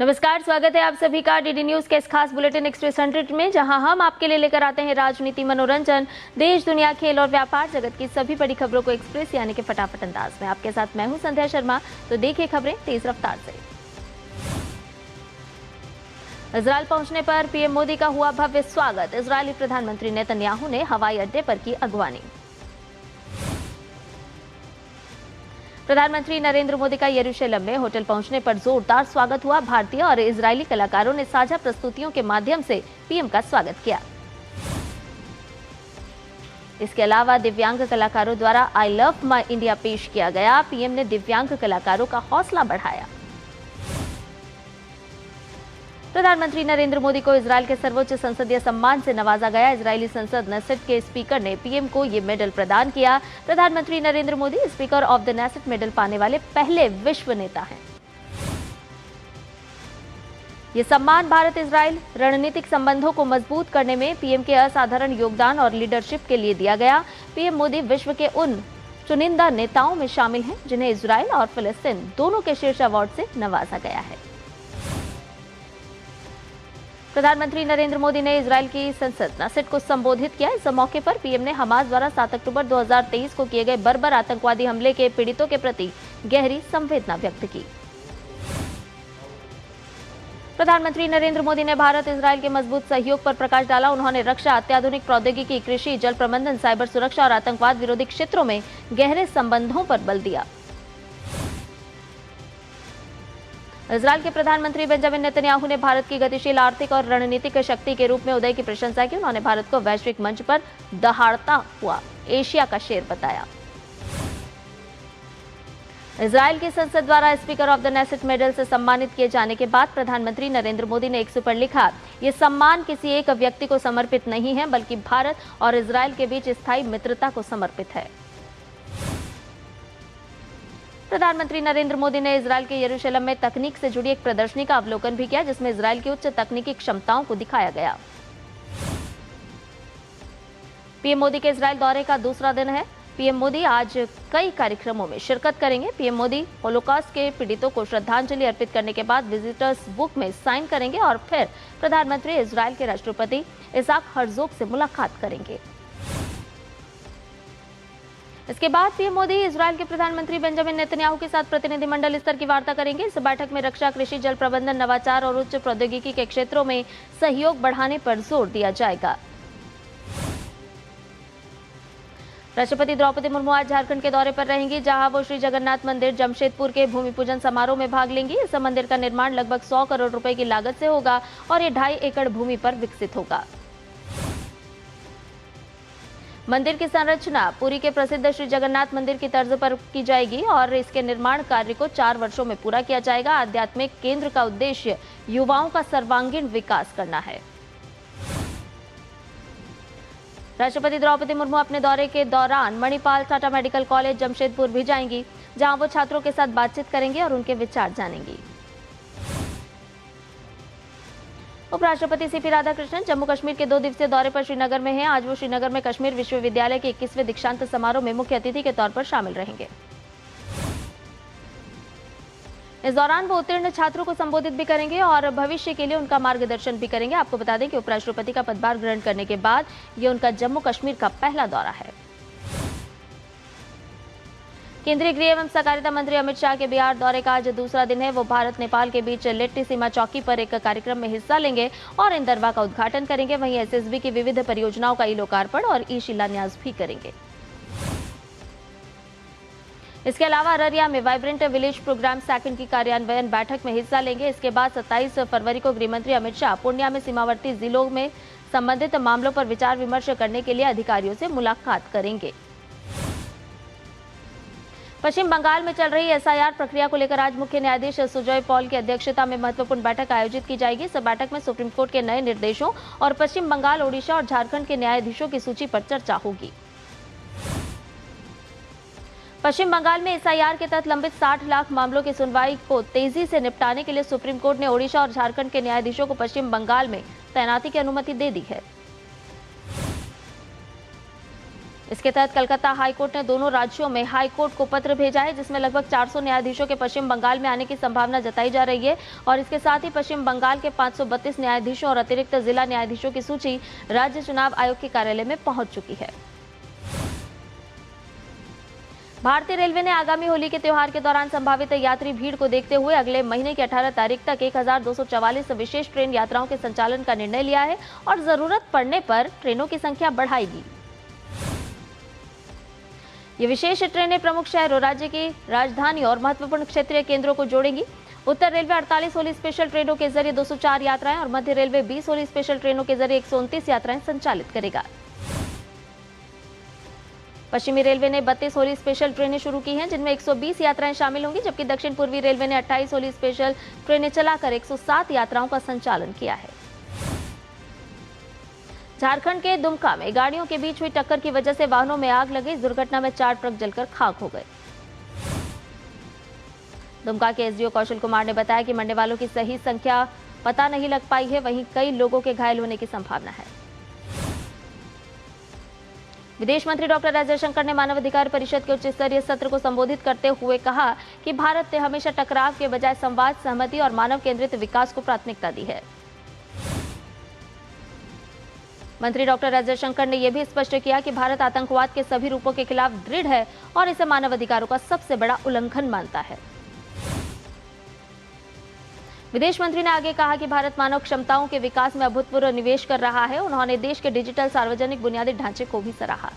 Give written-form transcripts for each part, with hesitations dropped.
नमस्कार, स्वागत है आप सभी का डीडी न्यूज के इस खास बुलेटिन एक्सप्रेस 100 में, जहां हम आपके लिए लेकर आते हैं राजनीति, मनोरंजन, देश दुनिया, खेल और व्यापार जगत की सभी बड़ी खबरों को एक्सप्रेस यानी कि फटाफट अंदाज में। आपके साथ मैं हूं संध्या शर्मा। तो देखिए खबरें तेज रफ्तार से। इजरायल पहुंचने पर पीएम मोदी का हुआ भव्य स्वागत। इजरायली प्रधानमंत्री नेतन्याहू ने हवाई अड्डे पर की अगवानी। प्रधानमंत्री नरेंद्र मोदी का यरूशलेम में होटल पहुंचने पर जोरदार स्वागत हुआ। भारतीय और इजरायली कलाकारों ने साझा प्रस्तुतियों के माध्यम से पीएम का स्वागत किया। इसके अलावा दिव्यांग कलाकारों द्वारा आई लव माय इंडिया पेश किया गया। पीएम ने दिव्यांग कलाकारों का हौसला बढ़ाया। प्रधानमंत्री नरेंद्र मोदी को इजरायल के सर्वोच्च संसदीय सम्मान से नवाजा गया। इजरायली संसद नेसेट के स्पीकर ने पीएम को ये मेडल प्रदान किया। प्रधानमंत्री Narendra Modi speaker of the Knesset medal पाने वाले पहले विश्व नेता हैं। ये सम्मान भारत इजरायल रणनीतिक संबंधों को मजबूत करने में पीएम के असाधारण योगदान और लीडरशिप के लिए दिया गया। पीएम मोदी विश्व के उन चुनिंदा नेताओं में शामिल हैं जिन्हें इजरायल और फिलिस्तीन दोनों के शीर्ष अवार्ड से नवाजा गया है। प्रधानमंत्री नरेंद्र मोदी ने इजरायल की संसद नेसेट को संबोधित किया। इस मौके पर पीएम ने हमास द्वारा 7 अक्टूबर 2023 को किए गए बर्बर आतंकवादी हमले के पीड़ितों के प्रति गहरी संवेदना व्यक्त की। प्रधानमंत्री नरेंद्र मोदी ने भारत इजरायल के मजबूत सहयोग पर प्रकाश डाला। उन्होंने रक्षा, अत्याधुनिक प्रौद्योगिकी, कृषि, जल प्रबंधन, साइबर सुरक्षा और आतंकवाद विरोधी क्षेत्रों में गहरे संबंधों पर बल दिया। इजरायल के प्रधानमंत्री बेंजामिन नेतन्याहू ने भारत की गतिशील आर्थिक और रणनीतिक शक्ति के रूप में उदय की प्रशंसा की। उन्होंने भारत को वैश्विक मंच पर दहाड़ता हुआ एशिया का शेर बताया। इजरायल की संसद द्वारा speaker of the Knesset medal से सम्मानित किए जाने के बाद प्रधानमंत्री नरेंद्र मोदी ने एक्स पर लिखा, ये सम्मान किसी एक व्यक्ति को समर्पित नहीं है, बल्कि भारत और इजरायल के बीच स्थायी मित्रता को समर्पित है। प्रधानमंत्री नरेंद्र मोदी ने इजरायल के यरूशलेम में तकनीक से जुड़ी एक प्रदर्शनी का अवलोकन भी किया, जिसमें इजरायल की उच्च तकनीकी क्षमताओं को दिखाया गया। पीएम मोदी के इजरायल दौरे का दूसरा दिन है। पीएम मोदी आज कई कार्यक्रमों में शिरकत करेंगे। पीएम मोदी होलोकॉस्ट के पीड़ितों को श्रद्धांजलि अर्पित करने के बाद विजिटर्स बुक में साइन करेंगे और फिर प्रधानमंत्री इजरायल के राष्ट्रपति इसाक हर्जोग से मुलाकात करेंगे। इसके बाद पीएम मोदी इजरायल के प्रधानमंत्री बेंजामिन नेतन्याहू के साथ प्रतिनिधिमंडल स्तर की वार्ता करेंगे। इस बैठक में रक्षा, कृषि, जल प्रबंधन, नवाचार और उच्च प्रौद्योगिकी के क्षेत्रों में सहयोग बढ़ाने पर जोर दिया जाएगा। राष्ट्रपति द्रौपदी मुर्मू आज झारखंड के दौरे पर रहेंगी, जहां वो श्री जगन्नाथ मंदिर जमशेदपुर के भूमि पूजन समारोह में भाग लेंगी। इस मंदिर का निर्माण लगभग 100 करोड़ रुपए की लागत से होगा और ये 2.5 एकड़ भूमि पर विकसित होगा। मंदिर की संरचना पुरी के प्रसिद्ध श्री जगन्नाथ मंदिर की तर्ज पर की जाएगी और इसके निर्माण कार्य को 4 वर्षों में पूरा किया जाएगा। आध्यात्मिक केंद्र का उद्देश्य युवाओं का सर्वांगीण विकास करना है। राष्ट्रपति द्रौपदी मुर्मू अपने दौरे के दौरान मणिपाल टाटा मेडिकल कॉलेज जमशेदपुर भी जाएंगी, जहां वो छात्रों के साथ बातचीत करेंगे और उनके विचार जानेंगी। उपराष्ट्रपति सीपी राधाकृष्णन जम्मू कश्मीर के 2 दिवसीय दौरे पर श्रीनगर में हैं। आज वो श्रीनगर में कश्मीर विश्वविद्यालय के 21वें दीक्षांत समारोह में मुख्य अतिथि के तौर पर शामिल रहेंगे। इस दौरान वो उत्तीर्ण छात्रों को संबोधित भी करेंगे और भविष्य के लिए उनका मार्गदर्शन भी करेंगे। आपको बता दें कि उपराष्ट्रपति का पदभार ग्रहण करने के बाद ये उनका जम्मू कश्मीर का पहला दौरा है। केंद्रीय गृह एवं सहकारिता मंत्री अमित शाह के बिहार दौरे का आज दूसरा दिन है। वो भारत नेपाल के बीच लेट्टी सीमा चौकी पर एक कार्यक्रम में हिस्सा लेंगे और इंदरवा का उद्घाटन करेंगे। वहीं एसएसबी की विविध परियोजनाओं का ई लोकार्पण और ई शिलान्यास भी करेंगे। इसके अलावा अररिया में वाइब्रेंट विलेज प्रोग्राम सेकंड की कार्यान्वयन बैठक में हिस्सा लेंगे। इसके बाद 27 फरवरी को गृहमंत्री अमित शाह पूर्णिया में सीमावर्ती जिलों में संबंधित मामलों पर विचार विमर्श करने के लिए अधिकारियों से मुलाकात करेंगे। पश्चिम बंगाल में चल रही एसआईआर प्रक्रिया को लेकर आज मुख्य न्यायाधीश सुजय पॉल की अध्यक्षता में महत्वपूर्ण बैठक आयोजित की जाएगी। इस बैठक में सुप्रीम कोर्ट के नए निर्देशों और पश्चिम बंगाल, ओडिशा और झारखंड के न्यायाधीशों की सूची पर चर्चा होगी। पश्चिम बंगाल में एसआईआर के तहत लंबित 60 लाख मामलों की सुनवाई को तेजी से निपटाने के लिए सुप्रीम कोर्ट ने ओडिशा और झारखंड के न्यायाधीशों को पश्चिम बंगाल में तैनाती की अनुमति दे दी है। इसके तहत कलकत्ता हाईकोर्ट ने दोनों राज्यों में हाईकोर्ट को पत्र भेजा है, जिसमें लगभग 400 न्यायाधीशों के पश्चिम बंगाल में आने की संभावना जताई जा रही है। और इसके साथ ही पश्चिम बंगाल के 532 न्यायाधीशों और अतिरिक्त जिला न्यायाधीशों की सूची राज्य चुनाव आयोग के कार्यालय में पहुंच चुकी है। भारतीय रेलवे ने आगामी होली के त्योहार के दौरान संभावित यात्री भीड़ को देखते हुए अगले महीने की 18 तारीख तक 1244 विशेष ट्रेन यात्राओं के संचालन का निर्णय लिया है और जरूरत पड़ने पर ट्रेनों की संख्या बढ़ाएगी। ये विशेष ट्रेनें प्रमुख शहरों, राज्य की राजधानी और महत्वपूर्ण क्षेत्रीय केंद्रों को जोड़ेंगी। उत्तर रेलवे 48 होली स्पेशल ट्रेनों के जरिए 204 यात्राएं और मध्य रेलवे 20 होली स्पेशल ट्रेनों के जरिए 129 यात्राएं संचालित करेगा। पश्चिमी रेलवे ने 32 होली स्पेशल ट्रेनें शुरू की हैं, जिनमें 120 यात्राएं शामिल होंगी, जबकि दक्षिण पूर्वी रेलवे ने 28 होली स्पेशल ट्रेनें चलाकर 107 यात्राओं का संचालन किया है। झारखंड के दुमका में गाड़ियों के बीच हुई टक्कर की वजह से वाहनों में आग लगी। इस दुर्घटना में 4 ट्रक जलकर खाक हो गए। दुमका के एसडीओ कौशल कुमार ने बताया कि मरने वालों की सही संख्या पता नहीं लग पाई है, वहीं कई लोगों के घायल होने की संभावना है। विदेश मंत्री डॉक्टर एस जयशंकर ने मानवाधिकार परिषद के उच्च स्तरीय सत्र को संबोधित करते हुए कहा कि भारत ने हमेशा टकराव के बजाय संवाद, सहमति और मानव केंद्रित विकास को प्राथमिकता दी है। मंत्री डॉक्टर एस जयशंकर ने यह भी स्पष्ट किया कि भारत आतंकवाद के सभी रूपों के खिलाफ दृढ़ है और इसे मानवाधिकारों का सबसे बड़ा उल्लंघन मानता है। विदेश मंत्री ने आगे कहा कि भारत मानव क्षमताओं के विकास में अभूतपूर्व निवेश कर रहा है। उन्होंने देश के डिजिटल सार्वजनिक बुनियादी ढांचे को भी सराहा।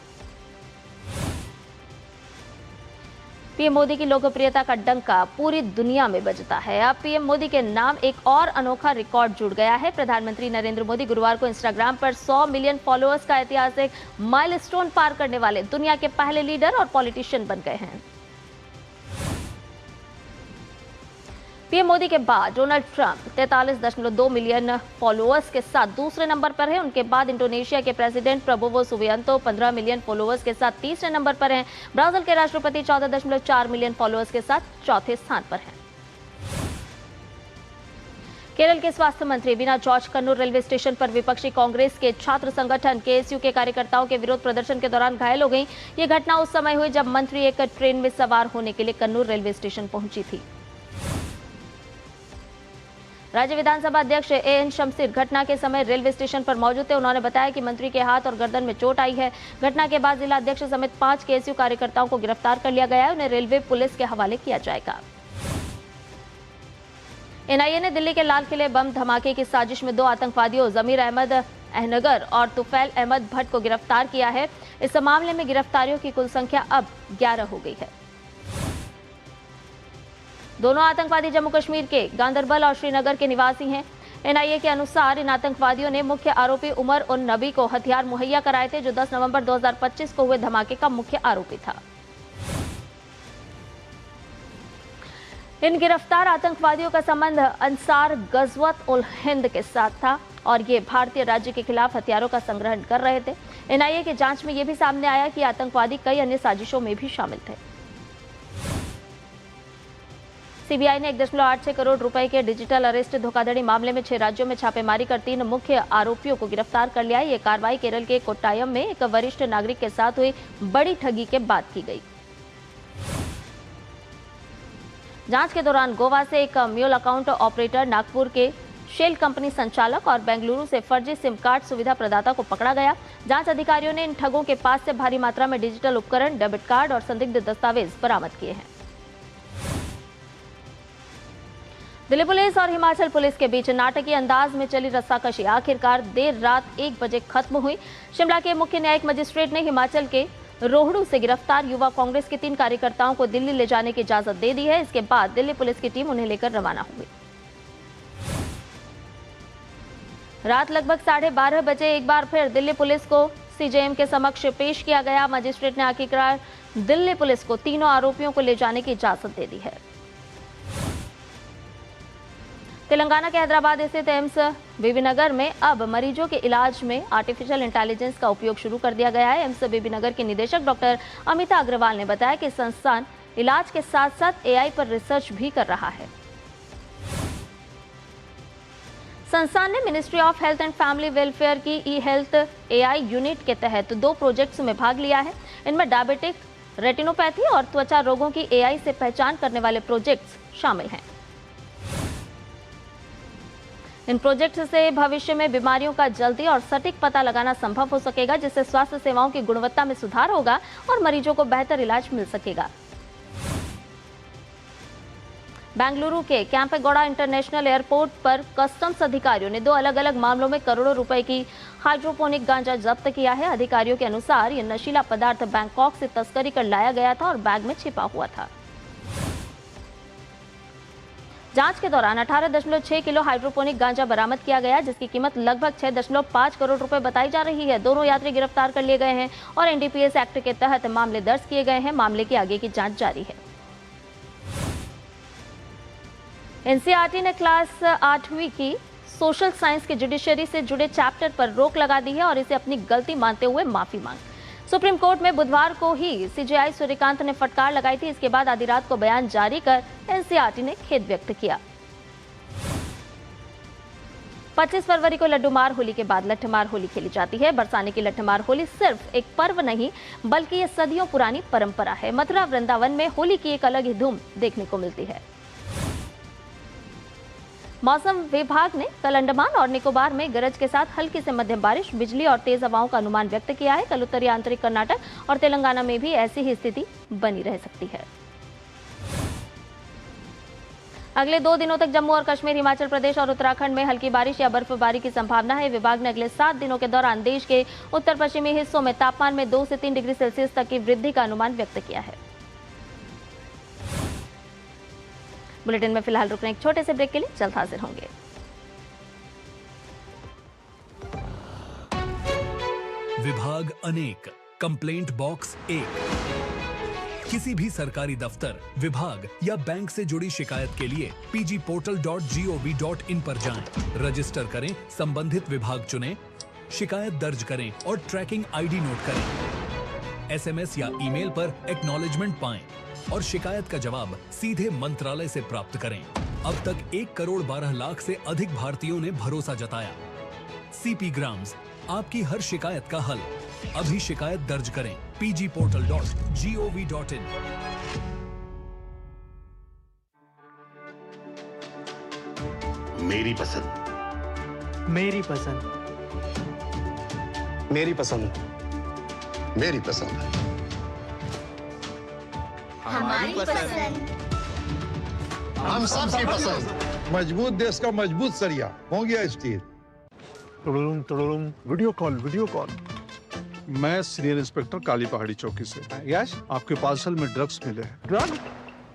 पीएम मोदी की लोकप्रियता का डंका पूरी दुनिया में बजता है। अब पीएम मोदी के नाम एक और अनोखा रिकॉर्ड जुड़ गया है। प्रधानमंत्री नरेंद्र मोदी गुरुवार को इंस्टाग्राम पर 100 मिलियन फॉलोअर्स का ऐतिहासिक माइलस्टोन पार करने वाले दुनिया के पहले लीडर और पॉलिटिशियन बन गए हैं। पीएम मोदी के बाद डोनाल्ड ट्रंप 43.2 मिलियन फॉलोअर्स के साथ दूसरे नंबर पर हैं। उनके बाद इंडोनेशिया के president Prabowo Subianto 15 million followers के साथ तीसरे नंबर पर हैं। ब्राजील के राष्ट्रपति 14.4 मिलियन फॉलोअर्स के साथ चौथे स्थान पर हैं। केरल के स्वास्थ्य मंत्री Veena George Kannur railway station पर विपक्षी कांग्रेस के छात्र संगठन केएसयू के कार्यकर्ताओं के विरोध प्रदर्शन के दौरान घायल हो गई। ये घटना उस समय हुई जब मंत्री एक ट्रेन में सवार होने के लिए कन्नूर रेलवे स्टेशन पहुंची थी। राज्य विधानसभा अध्यक्ष एएन शमसीर घटना के समय रेलवे स्टेशन पर मौजूद थे। उन्होंने बताया कि मंत्री के हाथ और गर्दन में चोट आई है। घटना के बाद जिला अध्यक्ष समेत 5 केएसयू कार्यकर्ताओं को गिरफ्तार कर लिया गया है। उन्हें रेलवे पुलिस के हवाले किया जाएगा। एनआईए ने दिल्ली के लाल किले बम धमाके की साजिश में 2 आतंकवादियों जमीर अहमद अहनगर और तुफैल अहमद भट्ट को गिरफ्तार किया है। इस मामले में गिरफ्तारियों की कुल संख्या अब 11 हो गई है। दोनों आतंकवादी जम्मू कश्मीर के गांदरबल और श्रीनगर के निवासी हैं। एनआईए के अनुसार इन आतंकवादियों ने मुख्य आरोपी उमर उन नबी को हथियार मुहैया कराए थे, जो 10 नवंबर 2025 को हुए धमाके का मुख्य आरोपी था। इन गिरफ्तार आतंकवादियों का संबंध अंसार गजवत उल हिंद के साथ था और ये भारतीय राज्य के खिलाफ हथियारों का संग्रहण कर रहे थे। एनआईए की जांच में यह भी सामने आया कि आतंकवादी कई अन्य साजिशों में भी शामिल थे। सीबीआई ने 1.86 करोड़ रुपए के डिजिटल अरेस्ट धोखाधड़ी मामले में 6 राज्यों में छापेमारी कर 3 मुख्य आरोपियों को गिरफ्तार कर लिया है। ये कार्रवाई केरल के कोट्टायम में एक वरिष्ठ नागरिक के साथ हुई बड़ी ठगी के बाद की गई। जांच के दौरान गोवा से एक म्यूल अकाउंट ऑपरेटर, नागपुर के शेल कंपनी संचालक और बेंगलुरु से फर्जी सिम कार्ड सुविधा प्रदाता को पकड़ा गया। जांच अधिकारियों ने इन ठगों के पास से भारी मात्रा में डिजिटल उपकरण, डेबिट कार्ड और संदिग्ध दस्तावेज बरामद किए हैं। दिल्ली पुलिस और हिमाचल पुलिस के बीच नाटकीय अंदाज में चली रस्साकशी आखिरकार देर रात 1 बजे खत्म हुई। शिमला के मुख्य न्यायिक मजिस्ट्रेट ने हिमाचल के रोहड़ू से गिरफ्तार युवा कांग्रेस के 3 कार्यकर्ताओं को दिल्ली ले जाने की इजाजत दे दी है। इसके बाद दिल्ली पुलिस की टीम उन्हें लेकर रवाना हुई। रात लगभग 12:30 बजे एक बार फिर दिल्ली पुलिस को सीजेएम के समक्ष पेश किया गया। मजिस्ट्रेट ने आखिरकार दिल्ली पुलिस को तीनों आरोपियों को ले जाने की इजाजत दे दी है। तेलंगाना के हैदराबाद स्थित एम्स बीबीनगर में अब मरीजों के इलाज में आर्टिफिशियल इंटेलिजेंस का उपयोग शुरू कर दिया गया है। एम्स बीबीनगर के निदेशक डॉक्टर अमिता अग्रवाल ने बताया कि संस्थान इलाज के साथ साथ एआई पर रिसर्च भी कर रहा है। संस्थान ने ministry of health and family welfare की ई हेल्थ AI यूनिट के तहत 2 प्रोजेक्ट्स में भाग लिया है। इनमें डायबिटिक रेटिनोपैथी और त्वचा रोगों की AI से पहचान करने वाले प्रोजेक्ट्स शामिल हैं। इन प्रोजेक्ट से भविष्य में बीमारियों का जल्दी और सटीक पता लगाना संभव हो सकेगा, जिससे स्वास्थ्य सेवाओं की गुणवत्ता में सुधार होगा और मरीजों को बेहतर इलाज मिल सकेगा। बेंगलुरु के कैंपेगौड़ा इंटरनेशनल एयरपोर्ट पर कस्टम्स अधिकारियों ने 2 अलग-अलग मामलों में करोड़ों रुपए की हाइड्रोपोनिक गांजा जब्त किया है। अधिकारियों के अनुसार यह नशीला पदार्थ बैंकॉक से तस्करी कर लाया गया था और बैग में छिपा हुआ था। जांच के दौरान 18.6 किलो हाइड्रोपोनिक गांजा बरामद किया गया, जिसकी कीमत लगभग 6.5 करोड़ रुपए बताई जा रही है। दोनों यात्री गिरफ्तार कर लिए गए हैं और NDPS एक्ट के तहत मामले दर्ज किए गए हैं। मामले की आगे की जांच जारी है। NCERT ने क्लास 8वीं की सोशल साइंस के जुडिशरी से जुड़े चैप्टर पर रोक लगा दी है और इसे अपनी गलती मानते हुए माफी मांगी। सुप्रीम कोर्ट में बुधवार को ही CJI सूर्यकांत ने फटकार लगाई थी। इसके बाद आधी रात को बयान जारी कर NCERT ने खेद व्यक्त किया। 25 फरवरी को लड्डूमार होली के बाद लठमार होली खेली जाती है। बरसाने की लठमार होली सिर्फ एक पर्व नहीं, बल्कि ये सदियों पुरानी परंपरा है। मथुरा वृंदावन में होली की एक अलग ही धूम देखने को मिलती है। मौसम विभाग ने कल अंडमान और निकोबार में गरज के साथ हल्की से मध्यम बारिश, बिजली और तेज हवाओं का अनुमान व्यक्त किया है। कल उत्तरी आंतरिक कर्नाटक और तेलंगाना में भी ऐसी ही स्थिति बनी रह सकती है। अगले 2 दिनों तक जम्मू और कश्मीर, हिमाचल प्रदेश और उत्तराखंड में हल्की बारिश या बर्फबारी की संभावना है। विभाग ने अगले 7 दिनों के दौरान देश के उत्तर पश्चिमी हिस्सों में तापमान में 2 से 3 डिग्री सेल्सियस तक की वृद्धि का अनुमान व्यक्त किया है। बुलेटिन में फिलहाल रुकने एक छोटे से ब्रेक के लिए जल्द हाजिर होंगे। विभाग अनेक, कंप्लेंट बॉक्स 1। किसी भी सरकारी दफ्तर, विभाग या बैंक से जुड़ी शिकायत के लिए pgportal.gov.in पर जाएं, रजिस्टर करें, संबंधित विभाग चुनें, शिकायत दर्ज करें और ट्रैकिंग ID नोट करें। SMS या ईमेल पर एक्नॉलेजमेंट पाएं और शिकायत का जवाब सीधे मंत्रालय से प्राप्त करें। अब तक 1 करोड़ 12 लाख से अधिक भारतीयों ने भरोसा जताया। CP ग्राम्स, आपकी हर शिकायत का हल। अभी शिकायत दर्ज करें pgportal.gov.in। मेरी पसंद, मेरी पसंद, मेरी पसंद, मेरी पसंद, हमारी पसंद, हम सबकी पसंद। मजबूत देश का मजबूत सरिया हो गया स्टील। Video call. मैं सीनियर इंस्पेक्टर काली पहाड़ी चौकी से। यश, आपके पार्सल में ड्रग्स मिले हैं। ड्रग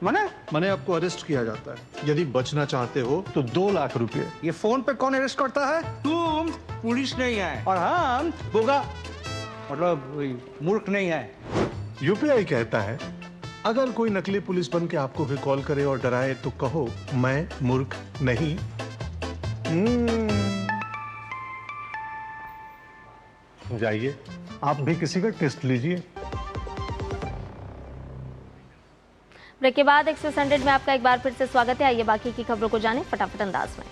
मैंने आपको अरेस्ट किया जाता है। यदि बचना चाहते हो तो 2 लाख रुपए। ये फोन पे कौन अरेस्ट करता है? तुम पुलिस नहीं है और हम बोगा मतलब मूर्ख नहीं है। UPI कहता है, अगर कोई नकली पुलिस बन के आपको भी कॉल करे और डराए तो कहो मैं मूर्ख नहीं। जाइए, आप भी किसी का टेस्ट लीजिए। ब्रेक के बाद एक्सप्रेस 100 में आपका एक बार फिर से स्वागत है। आइए बाकी की खबरों को जानें फटाफट अंदाज में।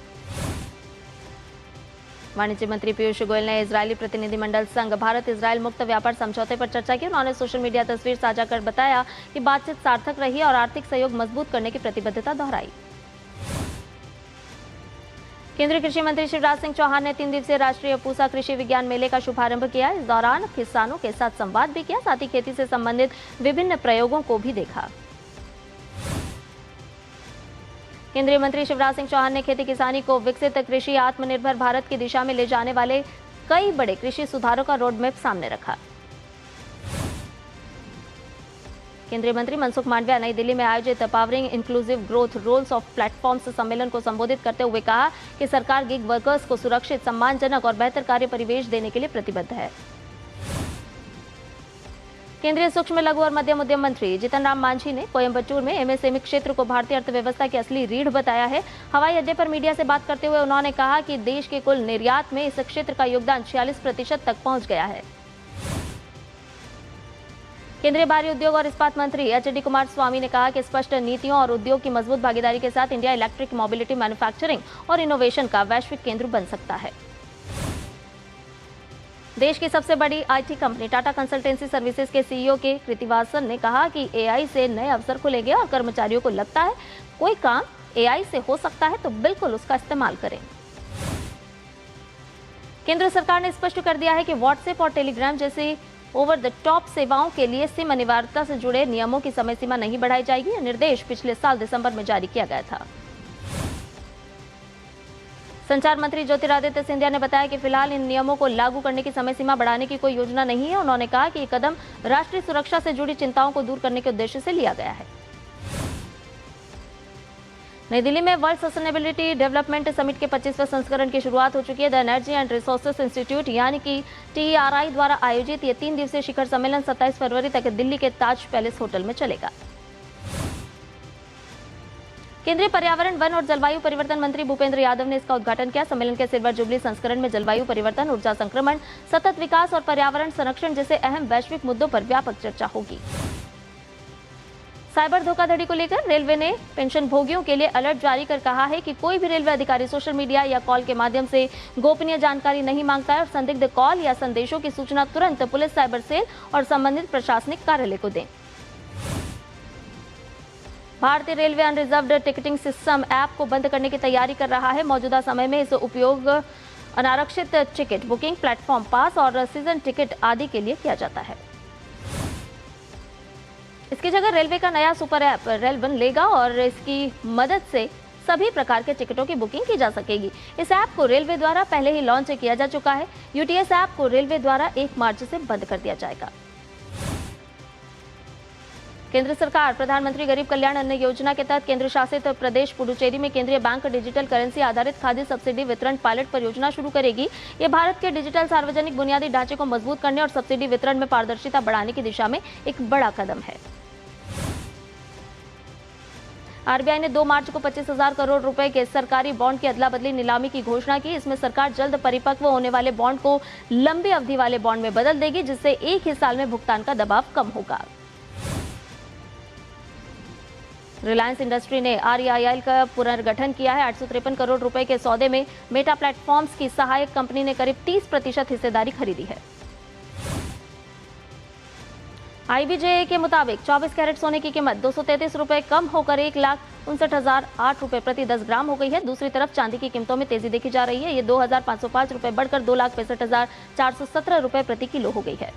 वाणिज्य मंत्री पीयूष गोयल ने इजरायली प्रतिनिधिमंडल संघ भारत इजरायल मुक्त व्यापार समझौते पर चर्चा की। उन्होंने सोशल मीडिया तस्वीर साझा कर बताया कि बातचीत सार्थक रही और आर्थिक सहयोग मजबूत करने की प्रतिबद्धता दोहराई। केंद्रीय कृषि मंत्री शिवराज सिंह चौहान ने 3 दिवसीय राष्ट्रीय पूसा कृषि विज्ञान मेले का शुभारंभ किया। इस दौरान किसानों के साथ संवाद भी किया, साथ ही खेती से संबंधित विभिन्न प्रयोगों को भी देखा। केंद्रीय मंत्री शिवराज सिंह चौहान ने खेती किसानी को विकसित कृषि आत्मनिर्भर भारत की दिशा में ले जाने वाले कई बड़े कृषि सुधारों का रोडमैप सामने रखा। केंद्रीय मंत्री मनसुख मांडविया नई दिल्ली में आयोजित powering inclusive growth roles of platforms सम्मेलन को संबोधित करते हुए कहा कि सरकार गिग वर्कर्स को सुरक्षित, सम्मानजनक और बेहतर कार्य परिवेश देने के लिए प्रतिबद्ध है। केंद्रीय सूक्ष्म, लघु और मध्यम उद्यम मंत्री जीतन राम मांझी ने कोयम्बटूर में MSME क्षेत्र को भारतीय अर्थव्यवस्था की असली रीढ़ बताया है। हवाई अड्डे पर मीडिया से बात करते हुए उन्होंने कहा कि देश के कुल निर्यात में इस क्षेत्र का योगदान 46% तक पहुंच गया है। केंद्रीय भारी उद्योग और इस्पात मंत्री एच.डी. कुमारस्वामी ने कहा कि स्पष्ट नीतियों और उद्योग की मजबूत भागीदारी के साथ इंडिया इलेक्ट्रिक मोबिलिटी, मैन्युफैक्चरिंग और इनोवेशन का वैश्विक केंद्र बन सकता है। देश की सबसे बड़ी IT company Tata consultancy services के सीईओ के कृतिवासन ने कहा कि एआई से नए अवसर खुलेंगे और कर्मचारियों को लगता है कोई काम एआई से हो सकता है तो बिल्कुल उसका इस्तेमाल करें। केंद्र सरकार ने स्पष्ट कर दिया है कि व्हाट्सएप और टेलीग्राम जैसी ओवर द टॉप सेवाओं के लिए सिम अनिवार्यता से जुड़े नियमों की समय सीमा नहीं बढ़ाई जाएगी। यह निर्देश पिछले साल दिसंबर में जारी किया गया था। संचार मंत्री ज्योतिरादित्य सिंधिया ने बताया कि फिलहाल इन नियमों को लागू करने की समय सीमा बढ़ाने की कोई योजना नहीं है। उन्होंने कहा कि ये कदम राष्ट्रीय सुरक्षा से जुड़ी चिंताओं को दूर करने के उद्देश्य से लिया गया है। नई दिल्ली में वर्ल्ड सस्टेनेबिलिटी डेवलपमेंट समिट के 25वें संस्करण की शुरुआत हो चुकी है। The energy and resources institute यानी कि TERI द्वारा आयोजित ये 3 दिवसीय शिखर सम्मेलन 27 फरवरी तक दिल्ली के ताज पैलेस होटल में चलेगा। केंद्रीय पर्यावरण, वन और जलवायु परिवर्तन मंत्री भूपेंद्र यादव ने इसका उद्घाटन किया। सम्मेलन के सिल्वर जुबली संस्करण में जलवायु परिवर्तन, ऊर्जा संक्रमण, सतत विकास और पर्यावरण संरक्षण जैसे अहम वैश्विक मुद्दों पर व्यापक चर्चा होगी। साइबर धोखाधड़ी को लेकर रेलवे ने पेंशनभोगियों के लिए अलर्ट जारी कर कहा है कि कोई भी रेलवे अधिकारी सोशल मीडिया या कॉल के माध्यम से गोपनीय जानकारी नहीं मांगता है और संदिग्ध कॉल या संदेशों की सूचना तुरंत पुलिस, साइबर सेल और संबंधित प्रशासनिक कार्यालय को दें। भारतीय railway unreserved ticketing system app को बंद करने की तैयारी कर रहा है। मौजूदा समय में इस उपयोग अनारक्षित टिकट बुकिंग, प्लेटफॉर्म पास और सीजन टिकट आदि के लिए किया जाता है। इसकी जगह रेलवे का नया सुपर ऐप रेल1 लेगा और इसकी मदद से सभी प्रकार के टिकटों की बुकिंग की जा सकेगी। इस ऐप को रेलवे द्वारा पहले ही लॉन्च किया जा चुका है। यूटीएस ऐप को रेलवे द्वारा 1 मार्च से बंद कर दिया जाएगा। केंद्र सरकार प्रधानमंत्री गरीब कल्याण अन्न योजना के तहत केंद्र शासित प्रदेश पुडुचेरी में केंद्रीय बैंक डिजिटल करेंसी आधारित खाद्य सब्सिडी वितरण पायलट परियोजना शुरू करेगी। ये भारत के डिजिटल सार्वजनिक बुनियादी ढांचे को मजबूत करने और सब्सिडी वितरण में पारदर्शिता बढ़ाने की दिशा में एक बड़ा कदम है। आरबीआई ने 2 मार्च को 25,000 करोड़ रुपए के सरकारी बॉन्ड की अदला बदली नीलामी की घोषणा की। इसमें सरकार जल्द परिपक्व होने वाले बॉन्ड को लंबी अवधि वाले बॉन्ड में बदल देगी, जिससे एक ही साल में भुगतान का दबाव कम होगा। रिलायंस इंडस्ट्री ने REIL का पुनर्गठन किया है। 853 करोड़ रुपए के सौदे में मेटा प्लेटफॉर्म्स की सहायक कंपनी ने करीब 30% हिस्सेदारी खरीदी है। IBJ के मुताबिक 24 कैरेट सोने की कीमत 233 रुपए कम होकर 1,59,008 रुपए प्रति 10 ग्राम हो गई है। दूसरी तरफ चांदी की कीमतों में तेजी देखी जा रही है। ये 2,505 रुपए बढ़कर 2,65,417 रुपए प्रति किलो हो गई है।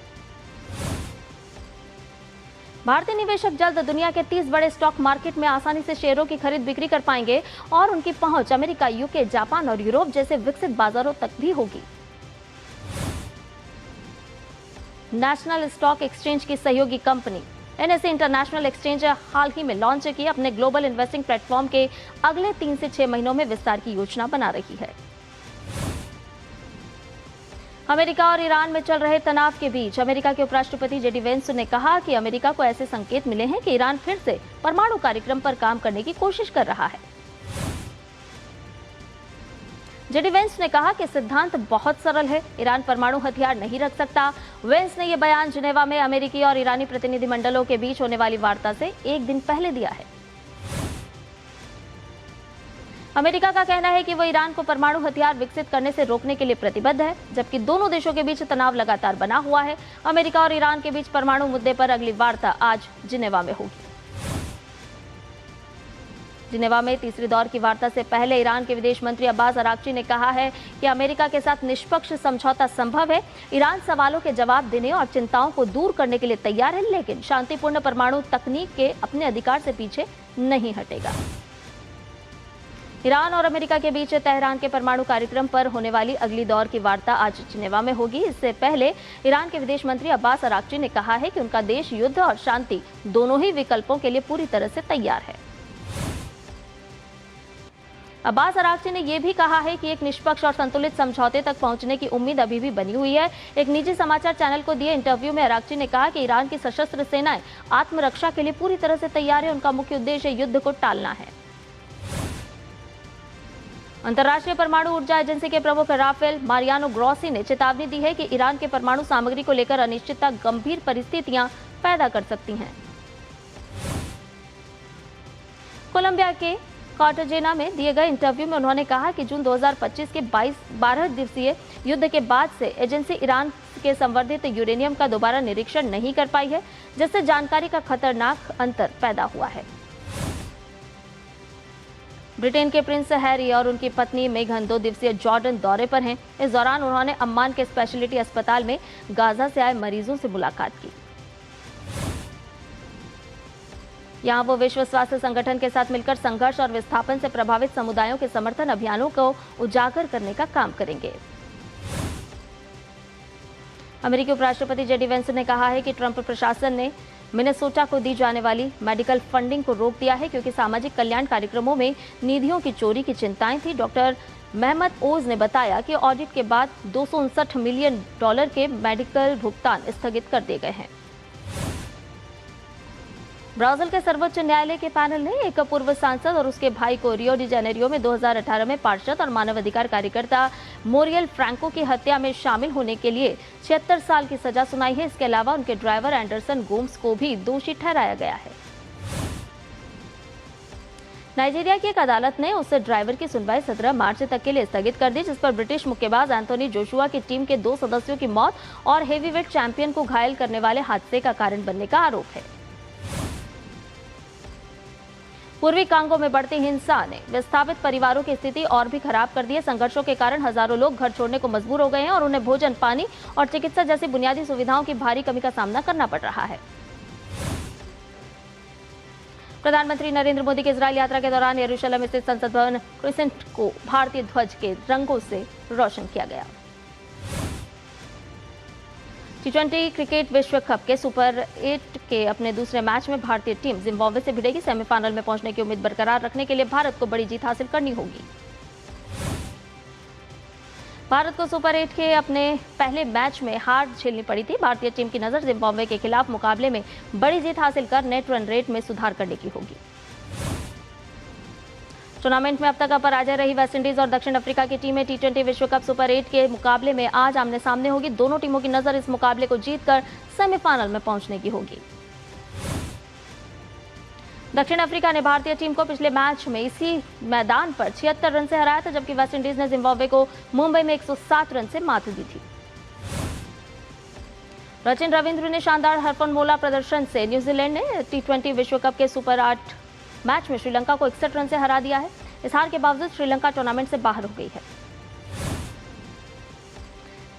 भारतीय निवेशक जल्द दुनिया के 30 बड़े स्टॉक मार्केट में आसानी से शेयरों की खरीद बिक्री कर पाएंगे और उनकी पहुंच अमेरिका, यूके, जापान और यूरोप जैसे विकसित बाजारों तक भी होगी। नेशनल स्टॉक एक्सचेंज की सहयोगी कंपनी NSE इंटरनेशनल एक्सचेंज हाल ही में लॉन्च की अपने ग्लोबल इन्वेस्टिंग प्लेटफॉर्म के अगले 3 से 6 महीनों में विस्तार की योजना बना रही है। अमेरिका और ईरान में चल रहे तनाव के बीच अमेरिका के उपराष्ट्रपति जेडी वेंस ने कहा कि अमेरिका को ऐसे संकेत मिले हैं कि ईरान फिर से परमाणु कार्यक्रम पर काम करने की कोशिश कर रहा है। जेडी वेंस ने कहा कि सिद्धांत बहुत सरल है, ईरान परमाणु हथियार नहीं रख सकता। वेंस ने यह बयान जिनेवा में अमेरिकी और ईरानी प्रतिनिधिमंडलों के बीच होने वाली वार्ता से एक दिन पहले दिया है। अमेरिका का कहना है कि वो ईरान को परमाणु हथियार विकसित करने से रोकने के लिए प्रतिबद्ध है, जबकि दोनों देशों के बीच तनाव लगातार बना हुआ है। अमेरिका और ईरान के बीच परमाणु मुद्दे पर अगली वार्ता आज जिनेवा में होगी। जिनेवा में तीसरे दौर की वार्ता से पहले ईरान के विदेश मंत्री अब्बास अराक्ची ने कहा है कि अमेरिका के साथ निष्पक्ष समझौता संभव है। ईरान सवालों के जवाब देने और चिंताओं को दूर करने के लिए तैयार है, लेकिन शांतिपूर्ण परमाणु तकनीक के अपने अधिकार से पीछे नहीं हटेगा। ईरान और अमेरिका के बीच तेहरान के परमाणु कार्यक्रम पर होने वाली अगली दौर की वार्ता आज जिनेवा में होगी। इससे पहले ईरान के विदेश मंत्री अब्बास अराक्ची ने कहा है कि उनका देश युद्ध और शांति दोनों ही विकल्पों के लिए पूरी तरह से तैयार है। अब्बास अराक्ची ने यह भी कहा है कि एक निष्पक्ष और संतुलित समझौते तक पहुंचने की उम्मीद अभी भी बनी हुई है। एक निजी समाचार चैनल को दिए इंटरव्यू में अराक्ची ने कहा कि ईरान की सशस्त्र सेनाएं आत्मरक्षा के लिए पूरी तरह से तैयार है। उनका मुख्य उद्देश्य युद्ध को टालना है। अंतर्राष्ट्रीय परमाणु ऊर्जा एजेंसी के प्रमुख राफेल मारियानो ग्रोसी ने चेतावनी दी है कि ईरान के परमाणु सामग्री को लेकर अनिश्चितता गंभीर परिस्थितियां पैदा कर सकती हैं। कोलंबिया के कार्टाजेना में दिए गए इंटरव्यू में उन्होंने कहा कि जून 2025 के 12 दिवसीय युद्ध के बाद से एजेंसी ईरान के संवर्धित यूरेनियम का दोबारा निरीक्षण नहीं कर पाई है, जिससे जानकारी का खतरनाक अंतर पैदा हुआ है। ब्रिटेन के प्रिंस हैरी और उनकी पत्नी मेघन 2 दिवसीय जॉर्डन दौरे पर हैं। इस दौरान उन्होंने अम्मान के स्पेशलिटी अस्पताल में गाजा से आए मरीजों से मुलाकात की। यहाँ वो विश्व स्वास्थ्य संगठन के साथ मिलकर संघर्ष और विस्थापन से प्रभावित समुदायों के समर्थन अभियानों को उजागर करने का काम करेंगे। अमेरिकी उपराष्ट्रपति जेडी वेंस ने कहा है कि ट्रंप प्रशासन ने मिनेसोटा को दी जाने वाली मेडिकल फंडिंग को रोक दिया है क्योंकि सामाजिक कल्याण कार्यक्रमों में निधियों की चोरी की चिंताएं थी। डॉक्टर मेहमद ओज ने बताया कि ऑडिट के बाद $259 मिलियन के मेडिकल भुगतान स्थगित कर दिए गए हैं। ब्राजील के सर्वोच्च न्यायालय के पैनल ने एक पूर्व सांसद और उसके भाई को रियो डी जेनेरियो में 2018 में पार्षद और मानवाधिकार कार्यकर्ता मोरियल फ्रैंको की हत्या में शामिल होने के लिए 76 साल की सजा सुनाई है। इसके अलावा उनके ड्राइवर एंडरसन गोम्स को भी दोषी ठहराया गया है। नाइजीरिया की एक अदालत ने उस ड्राइवर की सुनवाई 17 मार्च तक के लिए स्थगित कर दी, जिस पर ब्रिटिश मुक्केबाज एंथोनी जोशुआ की टीम के 2 सदस्यों की मौत और हेवीवेट चैंपियन को घायल करने वाले हादसे का कारण बनने का आरोप है। पूर्वी कांगो में बढ़ती हिंसा ने विस्थापित परिवारों की स्थिति और भी खराब कर दी है। संघर्षों के कारण हजारों लोग घर छोड़ने को मजबूर हो गए हैं और उन्हें भोजन, पानी और चिकित्सा जैसी बुनियादी सुविधाओं की भारी कमी का सामना करना पड़ रहा है। प्रधानमंत्री नरेंद्र मोदी की इजरायल यात्रा के दौरान यरूशलेम स्थित संसद भवन क्रिसेंट को भारतीय ध्वज के रंगों से रोशन किया गया। T20 क्रिकेट विश्व कप के सुपर 8 के अपने दूसरे मैच में भारतीय टीम जिम्बाब्वे से भिड़ेगी। सेमीफाइनल में पहुंचने की उम्मीद बरकरार रखने के लिए भारत को बड़ी जीत हासिल करनी होगी। भारत को सुपर 8 के अपने पहले मैच में हार झेलनी पड़ी थी। भारतीय टीम की नजर जिम्बाब्वे के खिलाफ मुकाबले में बड़ी जीत हासिल कर नेट रन रेट में सुधार करने की होगी। टूर्नामेंट में अब तक पराजय रही वेस्टइंडीज और दक्षिण अफ्रीका की टीमें T20 विश्व कप सुपर 8 के मुकाबले में आज आमने सामने होगी। दोनों टीमों की नजर इस मुकाबले को जीतकर सेमीफाइनल में पहुंचने की होगी। दक्षिण अफ्रीका ने भारतीय टीम को पिछले मैच में इसी मैदान पर 76 रन से हराया था, जबकि वेस्टइंडीज ने जिम्बाब्वे को मुंबई में 107 रन से मात दी थी। सचिन रविंद्र ने शानदार हरफनमौला प्रदर्शन से न्यूजीलैंड ने T20 विश्व कप के सुपर 8 मैच में श्रीलंका को 61 रन से हरा दिया है। इस हार के बावजूद श्रीलंका टूर्नामेंट से बाहर हो गई है।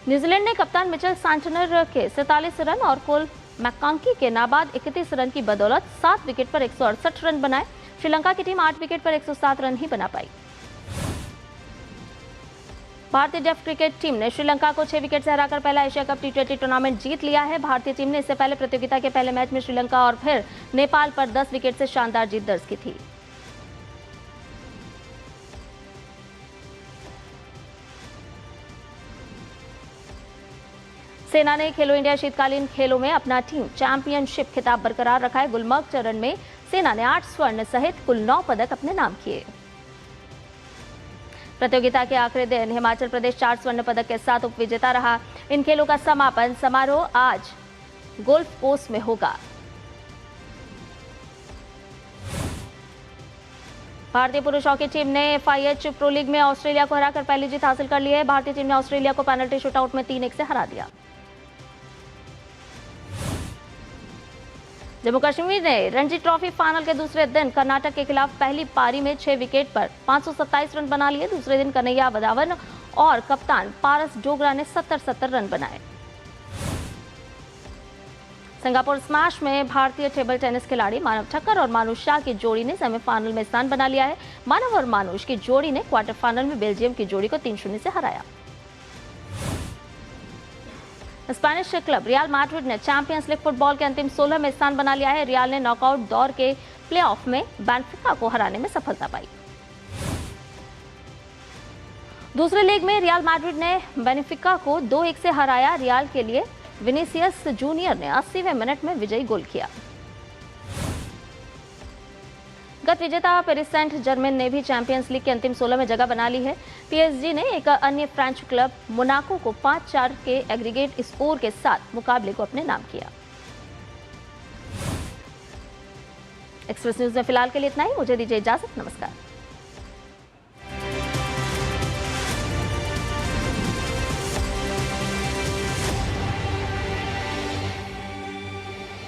न्यूजीलैंड ने कप्तान मिचेल सांटनर के 47 रन और कोल मैकांकी के नाबाद 31 रन की बदौलत 7 विकेट पर 168 रन बनाए। श्रीलंका की टीम 8 विकेट पर 107 रन ही बना पाई। भारतीय टेस्ट क्रिकेट टीम ने श्रीलंका को 6 विकेट से हराकर पहला एशिया कप T20 टूर्नामेंट जीत लिया है। भारतीय टीम ने इससे पहले प्रतियोगिता के पहले मैच में श्रीलंका और फिर नेपाल पर 10 विकेट से शानदार जीत दर्ज की थी। सेना ने खेलो इंडिया शीतकालीन खेलों में अपना टीम चैंपियनशिप खिताब बरकरार रखा है। गुलमर्ग चरण में सेना ने 8 स्वर्ण सहित कुल 9 पदक अपने नाम किए। प्रतियोगिता के आखिरी दिन हिमाचल प्रदेश 4 स्वर्ण पदक के साथ उपविजेता रहा। इन खेलों का समापन समारोह आज गोल्फ कोर्स में होगा। भारतीय पुरुष हॉकी टीम ने FIH प्रो लीग में ऑस्ट्रेलिया को हराकर पहली जीत हासिल कर ली है। भारतीय टीम ने ऑस्ट्रेलिया को पेनल्टी शूटआउट में 3-1 से हरा दिया। जम्मू कश्मीर ने रणजी ट्रॉफी फाइनल के दूसरे दिन कर्नाटक के खिलाफ पहली पारी में 6 विकेट पर 527 रन बना लिए। दूसरे दिन कन्हैया वधावन और कप्तान पारस डोगरा ने 70 रन बनाए। सिंगापुर स्मैश में भारतीय टेबल टेनिस खिलाड़ी मानव ठक्कर और मानुष शाह की जोड़ी ने सेमीफाइनल में स्थान बना लिया है। मानव और मानुष की जोड़ी ने क्वार्टर फाइनल में बेल्जियम की जोड़ी को 3-0 से हराया। स्पेनिश क्लब रियल मैड्रिड ने चैंपियंस लीग फुटबॉल के अंतिम 16 में स्थान बना लिया है। रियल ने नॉकआउट दौर के प्लेऑफ में बेनफिका को हराने में सफलता पाई। दूसरे लेग में रियल मैड्रिड ने बेनफिका को 2-1 से हराया। रियल के लिए विनीसियस जूनियर ने 80वें मिनट में विजयी गोल किया। गत विजेता पेरिस सेंट जर्मेन ने भी चैंपियंस लीग के अंतिम 16 में जगह बना ली है। PSG ने एक अन्य फ्रेंच क्लब मोनाको को 5-4 के एग्रीगेट स्कोर के साथ मुकाबले को अपने नाम किया। एक्सप्रेस न्यूज में फिलहाल के लिए इतना ही। मुझे दीजिए इजाजत। नमस्कार।